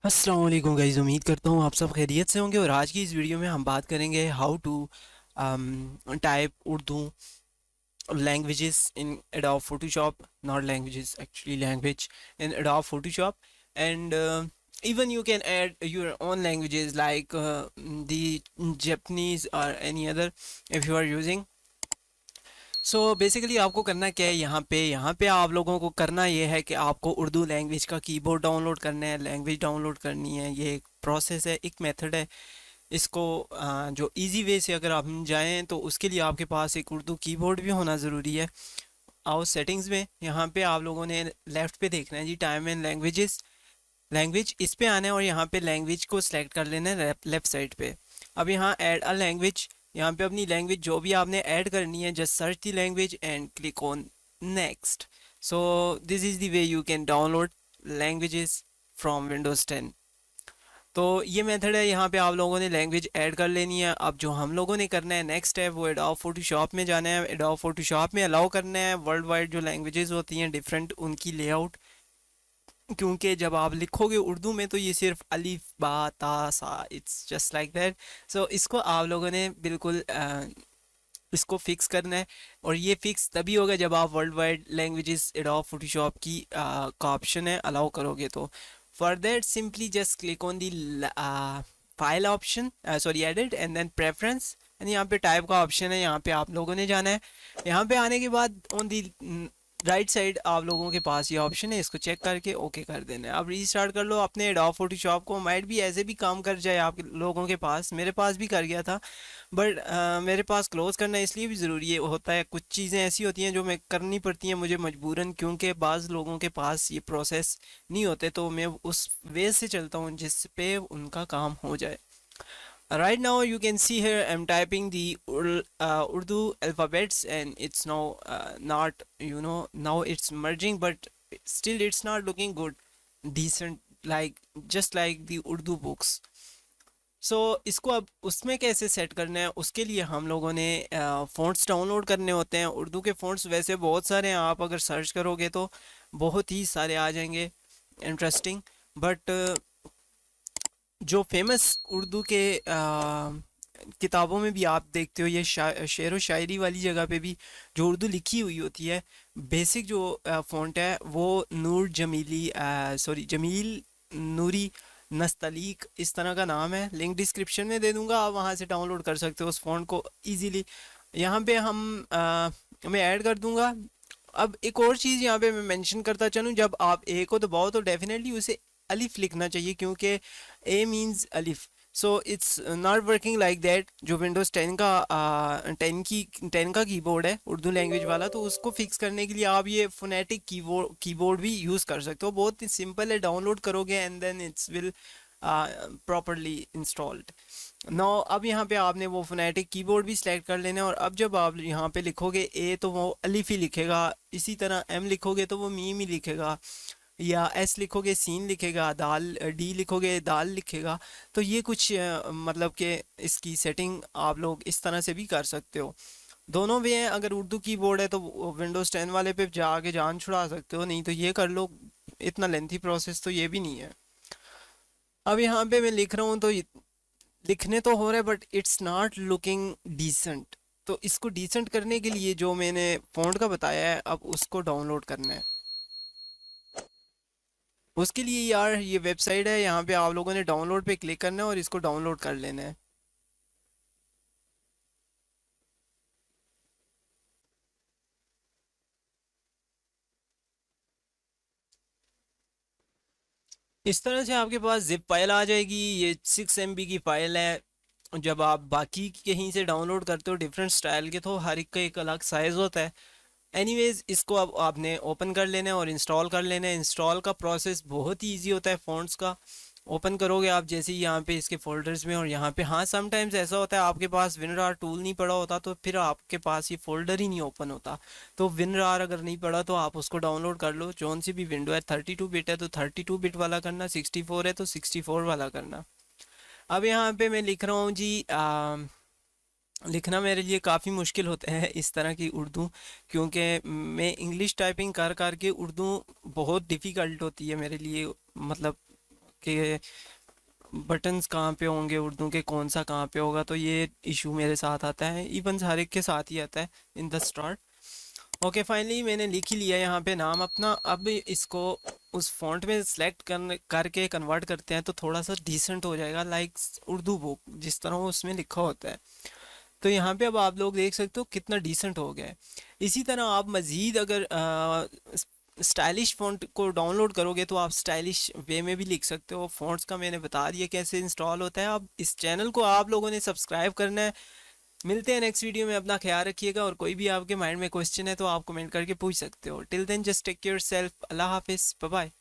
अस्सलाम वालेकुम गाइस, उम्मीद करता हूँ आप सब खैरियत से होंगे। और आज की इस वीडियो में हम बात करेंगे how to type Urdu languages in Adobe Photoshop, not languages actually language in Adobe Photoshop and even you can add your own languages like the Japanese or any other if you are using. So basically आपको करना क्या है, यहाँ पे आप लोगों को करना ये है कि आपको उर्दू लैंग्वेज का कीबोर्ड डाउनलोड करना है, लैंग्वेज डाउनलोड करनी है। ये एक प्रोसेस है, एक मेथड है। इसको जो इजी वे से अगर आप जाएं तो उसके लिए आपके पास एक उर्दू कीबोर्ड भी होना ज़रूरी है। आओ सेटिंग्स में, यहाँ पे आप लोगों ने लेफ़्ट पे देखना है जी, टाइम एंड लैंग्वेजेस, लैंग्वेज इस पे आना है और यहाँ पे लैंग्वेज को सिलेक्ट कर लेना है लेफ्ट साइड पे। अब यहाँ ऐड अ लैंग्वेज, यहाँ पे अपनी लैंग्वेज जो भी आपने ऐड करनी है, just search the language and click on next. So this is the way you can download languages from Windows 10। तो ये मेथड है, यहाँ पे आप लोगों ने लैंग्वेज ऐड कर लेनी है। अब जो हम लोगों ने करना है नेक्स्ट है वो एडोब फोटोशॉप में जाना है। एडोब फोटोशॉप में अलाउ करना है वर्ल्ड वाइड जो लैंग्वेजेस होती हैं डिफरेंट, उनकी लेआउट। क्योंकि जब आप लिखोगे उर्दू में तो ये सिर्फ अलिफ बा ता सा, इट्स जस्ट लाइक दैट। सो इसको आप लोगों ने बिल्कुल इसको फिक्स करना है। और ये फिक्स तभी होगा जब आप world wide languages Adobe Photoshop की का ऑप्शन है अलाउ करोगे। तो for that simply just click on the file option, sorry edit and then preference, and यहाँ पे टाइप का ऑप्शन है, यहाँ पे आप लोगों ने जाना है। यहाँ पे आने के बाद ऑन दी राइट साइड आप लोगों के पास ये ऑप्शन है, इसको चेक करके ओके कर देना है। अब रीस्टार्ट कर लो अपने एडोब फोटोशॉप को। माइट भी ऐसे भी काम कर जाए आप लोगों के पास, मेरे पास भी कर गया था, बट मेरे पास क्लोज करना इसलिए भी ज़रूरी है होता है। कुछ चीज़ें ऐसी होती हैं जो मैं करनी पड़ती हैं मुझे मजबूरन, क्योंकि बाज़ लोगों के पास ये प्रोसेस नहीं होते, तो मैं उस वे से चलता हूँ जिस पे उनका काम हो जाए। Right now you can see here I'm typing the Urdu alphabets, and it's now not, now it's merging, but still it's not looking good, decent, like just like the Urdu books. सो इसको अब उसमें कैसे set करना है, उसके लिए हम लोगों ने फ़ॉन्ट्स डाउनलोड करने होते हैं। उर्दू के फ़ॉन्ट्स वैसे बहुत सारे हैं, आप अगर सर्च करोगे तो बहुत ही सारे आ जाएंगे इंटरेस्टिंग। बट जो फेमस उर्दू के किताबों में भी आप देखते हो, ये शेर व शायरी वाली जगह पे भी जो उर्दू लिखी हुई होती है, बेसिक जो फ़ॉन्ट है वो नूर जमीली, सॉरी जमील नूरी नस्तलीक, इस तरह का नाम है। लिंक डिस्क्रिप्शन में दे दूंगा, आप वहाँ से डाउनलोड कर सकते हो उस फ़ॉन्ट को इजीली। यहाँ पे मैं ऐड कर दूंगा। अब एक और चीज़ यहाँ पे मैं मेंशन करता चलूँ, जब आप ए को दबाओ तो डेफिनेटली उसे अलिफ लिखना चाहिए, क्योंकि ए मींस अलिफ। So it's not working like that. जो विंडोज़ 10 का 10 का कीबोर्ड है उर्दू लैंग्वेज वाला, तो उसको फिक्स करने के लिए आप ये फोनेटिक कीबोर्ड भी यूज़ कर सकते हो। बहुत ही सिंपल है, डाउनलोड करोगे and then it's will properly installed. No, अब यहाँ पे आपने वो फोनेटिक कीबोर्ड भी सिलेक्ट कर लेना है। और अब जब आप यहाँ पे लिखोगे ए तो वो अलिफ ही लिखेगा, इसी तरह एम लिखोगे तो वो मीम ही लिखेगा, या एस लिखोगे सीन लिखेगा, दाल डी लिखोगे दाल लिखेगा। तो ये कुछ मतलब कि इसकी सेटिंग आप लोग इस तरह से भी कर सकते हो। दोनों वे हैं, अगर उर्दू कीबोर्ड है तो विंडोज़ 10 वाले पे जाके जान छुड़ा सकते हो, नहीं तो ये कर लो। इतना लेंथी प्रोसेस तो ये भी नहीं है। अब यहाँ पे मैं लिख रहा हूँ तो लिखने तो हो रहा है but it's not looking decent. तो इसको डिसेंट करने के लिए जो मैंने फ़ॉन्ट का बताया है, अब उसको डाउनलोड करना है। उसके लिए यार ये वेबसाइट है, यहाँ पे आप लोगों ने डाउनलोड पे क्लिक करना है और इसको डाउनलोड कर लेना है। इस तरह से आपके पास जिप फाइल आ जाएगी। ये 6 MB की फ़ाइल है। जब आप बाकी कहीं से डाउनलोड करते हो डिफरेंट स्टाइल के, तो हर एक का एक अलग साइज़ होता है। एनीवेज, इसको अब आपने ओपन कर लेना है और इंस्टॉल कर लेना है। इंस्टॉल का प्रोसेस बहुत ही इजी होता है फ़ॉन्ट्स का। ओपन करोगे आप जैसे ही यहाँ पे इसके फोल्डर्स में, और यहाँ पे हाँ समटाइम्स ऐसा होता है आपके पास विनरार टूल नहीं पड़ा होता, तो फिर आपके पास ये फोल्डर ही नहीं ओपन होता। तो विनरार अगर नहीं पड़ा तो आप उसको डाउनलोड कर लो। जौन सी भी विंडो है, 32 बिट है तो 32 बिट वाला करना, 64 है तो 64 वाला करना। अब यहाँ पे मैं लिख रहा हूँ जी, लिखना मेरे लिए काफ़ी मुश्किल होता है इस तरह की उर्दू, क्योंकि मैं इंग्लिश टाइपिंग कर कर के उर्दू बहुत डिफ़िकल्ट होती है मेरे लिए। मतलब कि बटन्स कहाँ पे होंगे उर्दू के, कौन सा कहाँ पे होगा, तो ये इशू मेरे साथ आता है, इवन हर एक के साथ ही आता है in the start. Okay, finally मैंने लिख ही लिया यहाँ पे नाम अपना। अब इसको उस फॉन्ट में सिलेक्ट करके कन्वर्ट करते हैं तो थोड़ा सा डिसेंट हो जाएगा, लाइक उर्दू बुक जिस तरह वो उसमें लिखा होता है। तो यहाँ पे अब आप लोग देख सकते हो कितना डिसेंट हो गया है। इसी तरह आप मज़ीद अगर स्टाइलिश फ़ॉन्ट को डाउनलोड करोगे तो आप स्टाइलिश वे में भी लिख सकते हो। फ़ॉन्ट्स का मैंने बता दिया कैसे इंस्टॉल होता है। अब इस चैनल को आप लोगों ने सब्सक्राइब करना है। मिलते हैं नेक्स्ट वीडियो में, अपना ख्याल रखिएगा, और कोई भी आपके माइंड में क्वेश्चन है तो आप कमेंट करके पूछ सकते हो। Till then just take care self, अल्लाह हाफिज़, बाय बाय।